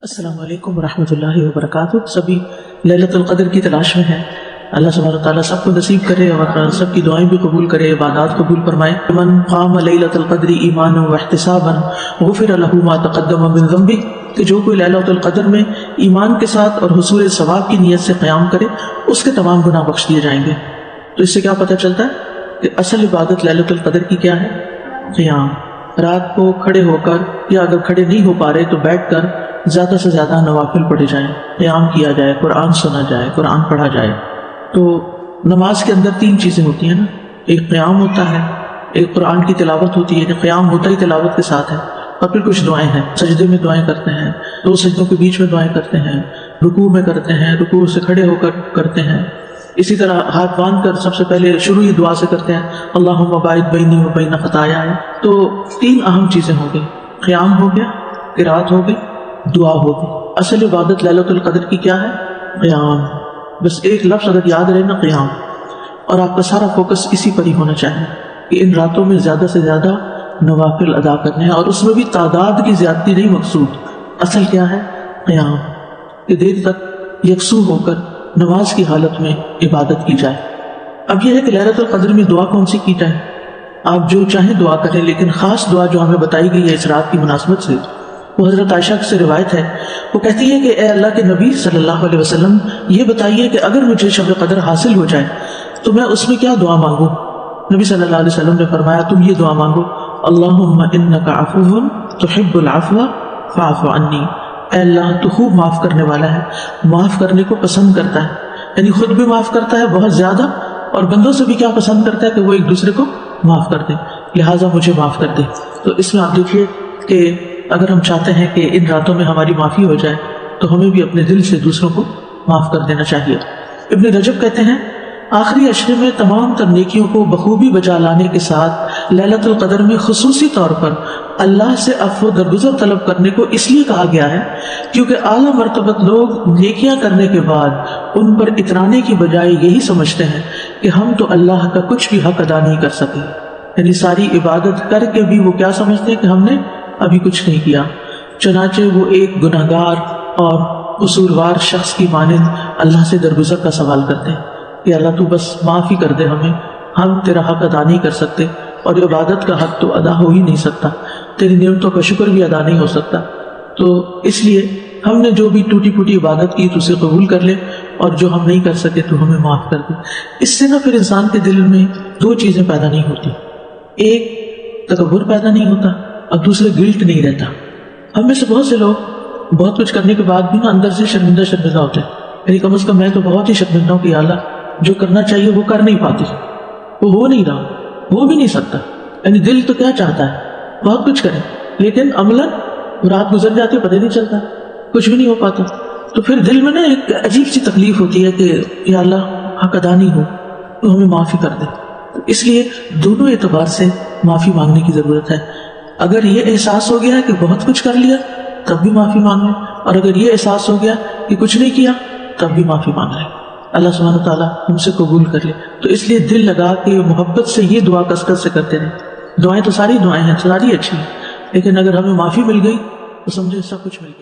السلام علیکم ورحمۃ اللہ وبرکاتہ۔ سبھی لیلۃ القدر کی تلاش میں ہیں۔ اللہ سبحانہ وتعالیٰ سب کو نصیب کرے اور سب کی دعائیں بھی قبول کرے، عبادات قبول فرمائے۔ من قام لیلۃ القدر ایمانا واحتسابا غفر له ما تقدم من ذنبہ، کہ جو کوئی لیلۃ القدر میں ایمان کے ساتھ اور حصول ثواب کی نیت سے قیام کرے اس کے تمام گناہ بخش دیے جائیں گے۔ تو اس سے کیا پتہ چلتا ہے کہ اصل عبادت لیلۃ القدر کی کیا ہے؟ قیام۔ رات کو کھڑے ہو کر یا اگر کھڑے نہیں ہو پا رہے تو بیٹھ کر زیادہ سے زیادہ نوافل پڑھے جائیں، قیام کیا جائے، قرآن سنا جائے، قرآن پڑھا جائے۔ تو نماز کے اندر تین چیزیں ہوتی ہیں نا، ایک قیام ہوتا ہے، ایک قرآن کی تلاوت ہوتی ہے کہ قیام ہوتا ہی تلاوت کے ساتھ ہے، اور پھر کچھ دعائیں ہیں، سجدے میں دعائیں کرتے ہیں، دو سجدوں کے بیچ میں دعائیں کرتے ہیں، رکوع میں کرتے ہیں، رکوع سے کھڑے ہو کر کرتے ہیں، اسی طرح ہاتھ باندھ کر سب سے پہلے شروع ہی دعا سے کرتے ہیں اللہم باعث بینی و بین خطایایا۔ تو تین اہم چیزیں ہو گئی، قیام ہو گیا، قرات ہو گئی، دعا ہوگی۔ اصل عبادت لیلۃ القدر کی کیا ہے؟ قیام۔ بس ایک لفظ اگر یاد رہے نا، قیام، اور آپ کا سارا فوکس اسی پر ہی ہونا چاہیے کہ ان راتوں میں زیادہ سے زیادہ نوافل ادا کرنے ہیں، اور اس میں بھی تعداد کی زیادتی نہیں مقصود، اصل کیا ہے؟ قیام، کہ دیر تک یکسو ہو کر نماز کی حالت میں عبادت کی جائے۔ اب یہ ہے کہ لیلۃ القدر میں دعا کون سی کی جائے؟ آپ جو چاہیں دعا کریں، لیکن خاص دعا جو ہمیں بتائی گئی ہے اس رات کی مناسبت سے، وہ حضرت عائشہ سے روایت ہے، وہ کہتی ہے کہ اے اللہ کے نبی صلی اللہ علیہ وسلم، یہ بتائیے کہ اگر مجھے شب قدر حاصل ہو جائے تو میں اس میں کیا دعا مانگوں؟ نبی صلی اللہ علیہ وسلم نے فرمایا تم یہ دعا مانگو اللہم انک عفو تحب العفو فاعف عنی، اے اللہ تو خوب معاف کرنے والا ہے، معاف کرنے کو پسند کرتا ہے، یعنی خود بھی معاف کرتا ہے بہت زیادہ، اور بندوں سے بھی کیا پسند کرتا ہے کہ وہ ایک دوسرے کو معاف کر دیں، لہٰذا مجھے معاف کر دے۔ تو اس میں آپ دیکھیے کہ اگر ہم چاہتے ہیں کہ ان راتوں میں ہماری معافی ہو جائے تو ہمیں بھی اپنے دل سے دوسروں کو معاف کر دینا چاہیے۔ ابن رجب کہتے ہیں آخری عشرے میں تمام تر نیکیوں کو بخوبی بجا لانے کے ساتھ لیلۃ القدر میں خصوصی طور پر اللہ سے عفو درگزر طلب کرنے کو اس لیے کہا گیا ہے کیونکہ اعلیٰ مرتبت لوگ نیکیاں کرنے کے بعد ان پر اترانے کی بجائے یہی سمجھتے ہیں کہ ہم تو اللہ کا کچھ بھی حق ادا نہیں کر سکے، یعنی ساری عبادت کر کے بھی وہ کیا سمجھتے ہیں کہ ہم نے ابھی کچھ نہیں کیا، چنانچہ وہ ایک گناہگار اور قصوروار شخص کی مانند اللہ سے درگزر کا سوال کرتے ہیں کہ اللہ تو بس معاف ہی کر دے ہمیں، ہم تیرا حق ادا نہیں کر سکتے، اور عبادت کا حق تو ادا ہو ہی نہیں سکتا، تیری نعمتوں کا شکر بھی ادا نہیں ہو سکتا، تو اس لیے ہم نے جو بھی ٹوٹی پھوٹی عبادت کی تو اسے قبول کر لے، اور جو ہم نہیں کر سکے تو ہمیں معاف کر دے۔ اس سے نہ پھر انسان کے دل میں دو چیزیں پیدا نہیں ہوتی، ایک تکبر پیدا نہیں ہوتا اور دوسرے گلٹ نہیں رہتا۔ ہم میں سے بہت سے لوگ بہت کچھ کرنے کے بعد بھی نا اندر سے شرمندہ ہوتے ہیں، یعنی کم از کم میں تو بہت ہی شرمندہ ہوں کہ اللہ جو کرنا چاہیے وہ کر نہیں پاتی، وہ ہو نہیں رہا، ہو بھی نہیں سکتا، یعنی دل تو کیا چاہتا ہے بہت کچھ کرے، لیکن عملاً رات گزر جاتی ہے پتہ نہیں چلتا، کچھ بھی نہیں ہو پاتا، تو پھر دل میں نا ایک عجیب سی تکلیف ہوتی ہے کہ یا اللہ حق ادا نہیں ہو تو ہمیں معافی کر دے۔ تو اس لیے دونوں اعتبار سے معافی مانگنے کی ضرورت ہے۔ اگر یہ احساس ہو گیا کہ بہت کچھ کر لیا تب بھی معافی مانگ لیں، اور اگر یہ احساس ہو گیا کہ کچھ نہیں کیا تب بھی معافی مانگ لیں، اللہ سبحانہ تعالیٰ ہم سے قبول کر لے۔ تو اس لیے دل لگا کے محبت سے یہ دعا کثرت سے کرتے رہیں۔ دعائیں تو ساری دعائیں ہیں، ساری اچھی ہیں، لیکن اگر ہمیں معافی مل گئی تو سمجھے سب کچھ مل گیا۔